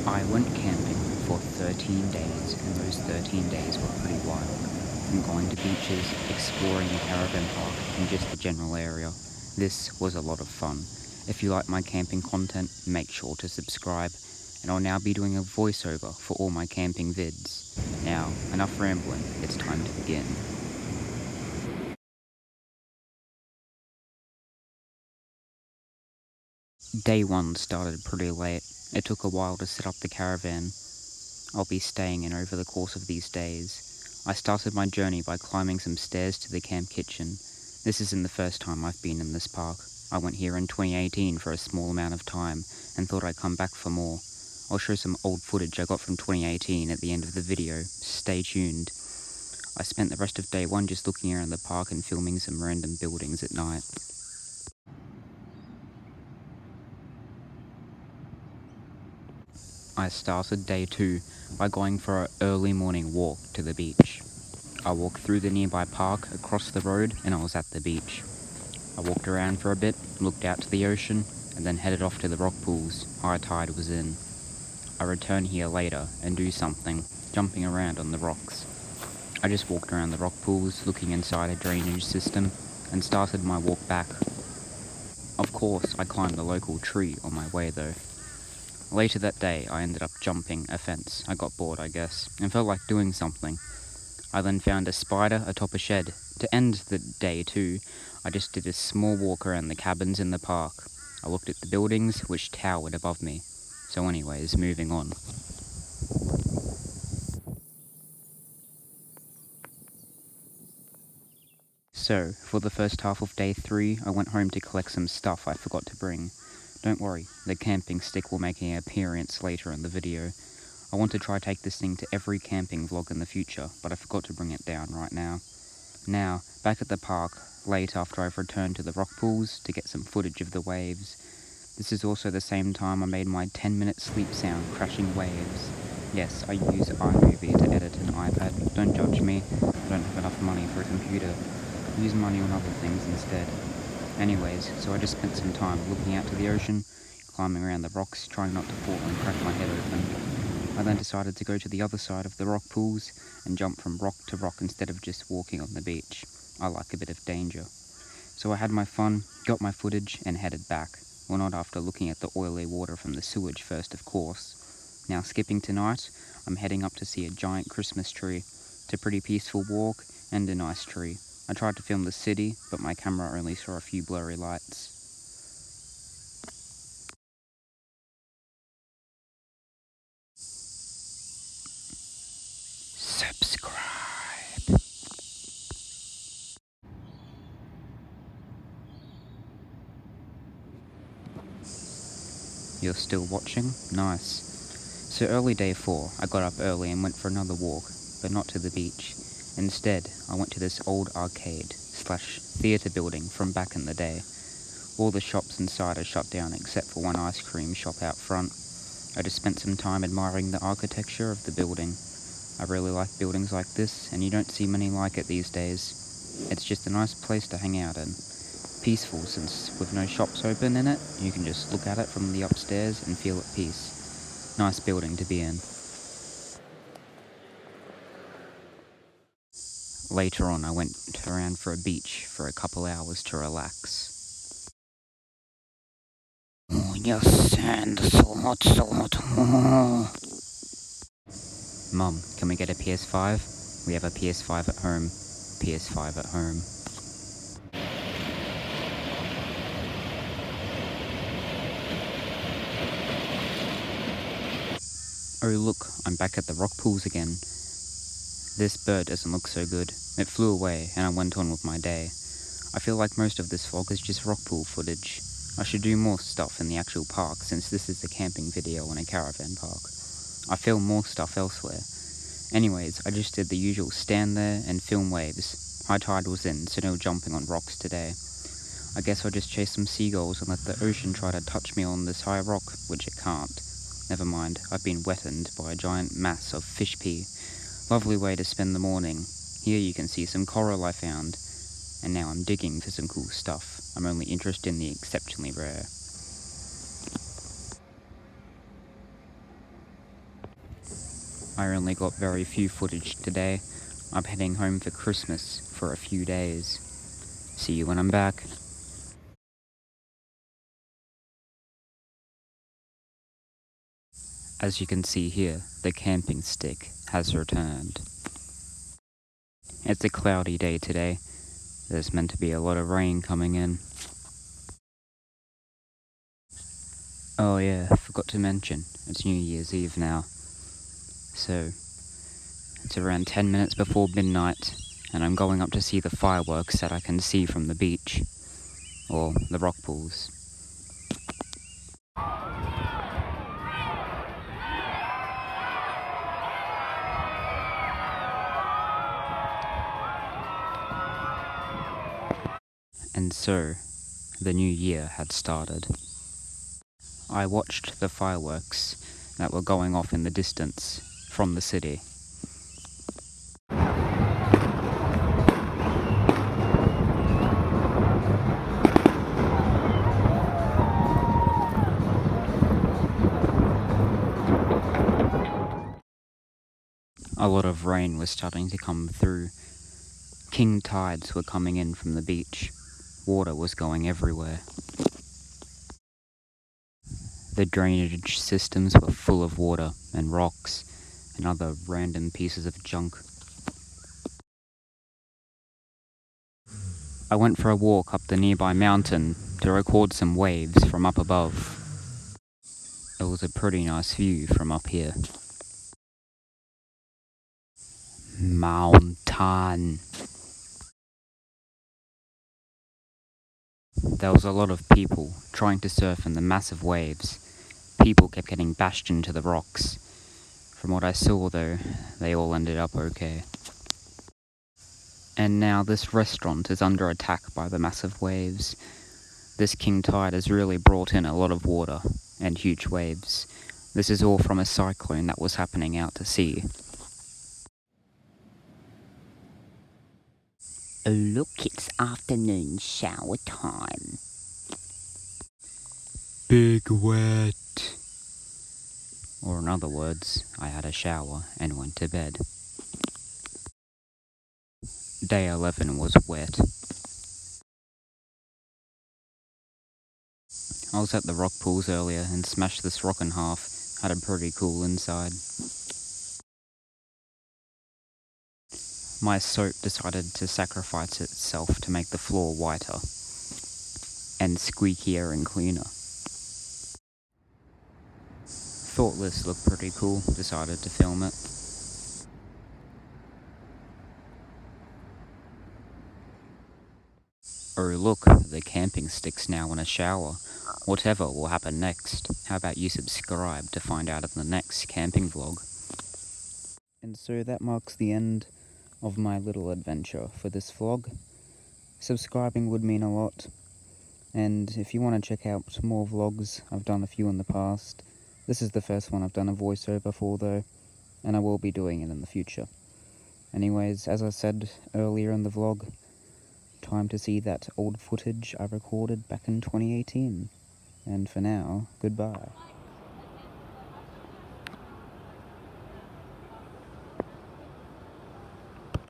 I went camping for 13 days, and those 13 days were pretty wild. From going to beaches, exploring the caravan park, and just the general area. This was a lot of fun. If you like my camping content, make sure to subscribe, and I'll now be doing a voiceover for all my camping vids. Now, enough rambling, it's time to begin. Day 1 started pretty late. It took a while to set up the caravan I'll be staying in over the course of these days. I started my journey by climbing some stairs to the camp kitchen. This isn't the first time I've been in this park. I went here in 2018 for a small amount of time and thought I'd come back for more. I'll show some old footage I got from 2018 at the end of the video. Stay tuned. I spent the rest of day 1 just looking around the park and filming some random buildings at night. I started day 2 by going for an early morning walk to the beach. I walked through the nearby park, across the road, and I was at the beach. I walked around for a bit, looked out to the ocean, and then headed off to the rock pools. High tide was in. I return here later and do something, jumping around on the rocks. I just walked around the rock pools, looking inside a drainage system, and started my walk back. Of course, I climbed a local tree on my way though. Later that day, I ended up jumping a fence. I got bored, I guess, and felt like doing something. I then found a spider atop a shed. To end the day 2, I just did a small walk around the cabins in the park. I looked at the buildings which towered above me. So anyways, moving on. So, for the first half of day 3, I went home to collect some stuff I forgot to bring. Don't worry, the camping stick will make an appearance later in the video. I want to try take this thing to every camping vlog in the future, but I forgot to bring it down right now. Now, back at the park, late after I've returned to the rock pools to get some footage of the waves. This is also the same time I made my 10-minute sleep sound crashing waves. Yes, I use iMovie to edit an iPad. Don't judge me, I don't have enough money for a computer. I use money on other things instead. Anyways, so I just spent some time looking out to the ocean, climbing around the rocks, trying not to fall and crack my head open. I then decided to go to the other side of the rock pools and jump from rock to rock instead of just walking on the beach. I like a bit of danger. So I had my fun, got my footage, and headed back. Well, not after looking at the oily water from the sewage first, of course. Now, skipping tonight, I'm heading up to see a giant Christmas tree. It's a pretty peaceful walk and a nice tree. I tried to film the city, but my camera only saw a few blurry lights. Subscribe. You're still watching? Nice. So early day 4, I got up early and went for another walk, but not to the beach. Instead, I went to this old arcade/theatre building from back in the day. All the shops inside are shut down except for one ice cream shop out front. I just spent some time admiring the architecture of the building. I really like buildings like this, and you don't see many like it these days. It's just a nice place to hang out in. Peaceful, since with no shops open in it, you can just look at it from the upstairs and feel at peace. Nice building to be in. Later on, I went around for a beach for a couple hours to relax. Oh yes, and so hot, so hot. Oh. Mum, can we get a PS5? We have a PS5 at home. PS5 at home. Oh look, I'm back at the rock pools again. This bird doesn't look so good. It flew away and I went on with my day. I feel like most of this vlog is just rock pool footage. I should do more stuff in the actual park since this is a camping video in a caravan park. I film more stuff elsewhere. Anyways, I just did the usual stand there and film waves. High tide was in, so no jumping on rocks today. I guess I'll just chase some seagulls and let the ocean try to touch me on this high rock, which it can't. Never mind, I've been wetted by a giant mass of fish pee. Lovely way to spend the morning. Here you can see some coral I found. And now I'm digging for some cool stuff. I'm only interested in the exceptionally rare. I only got very few footage today. I'm heading home for Christmas for a few days. See you when I'm back. As you can see here, the camping stick has returned. It's a cloudy day today. There's meant to be a lot of rain coming in. Oh yeah, I forgot to mention, it's New Year's Eve now. So, it's around 10 minutes before midnight, and I'm going up to see the fireworks that I can see from the beach, or the rock pools. And so, the new year had started. I watched the fireworks that were going off in the distance from the city. A lot of rain was starting to come through. King tides were coming in from the beach. Water was going everywhere. The drainage systems were full of water and rocks and other random pieces of junk. I went for a walk up the nearby mountain to record some waves from up above. It was a pretty nice view from up here. Mountain. There was a lot of people trying to surf in the massive waves. People kept getting bashed into the rocks. From what I saw though, they all ended up okay. And now this restaurant is under attack by the massive waves. This king tide has really brought in a lot of water and huge waves. This is all from a cyclone that was happening out to sea. Oh look, it's afternoon shower time. Big wet. Or in other words, I had a shower and went to bed. Day 11 was wet. I was at the rock pools earlier and smashed this rock in half. Had a pretty cool inside. My soap decided to sacrifice itself to make the floor whiter and squeakier and cleaner. Thought this looked pretty cool, decided to film it. Oh look, the camping stick's now in a shower. Whatever will happen next, how about you subscribe to find out in the next camping vlog. And so that marks the end of my little adventure for this vlog. Subscribing would mean a lot, and if you want to check out more vlogs, I've done a few in the past. This is the first one I've done a voiceover for though, and I will be doing it in the future. Anyways, as I said earlier in the vlog, time to see that old footage I recorded back in 2018. And for now, goodbye.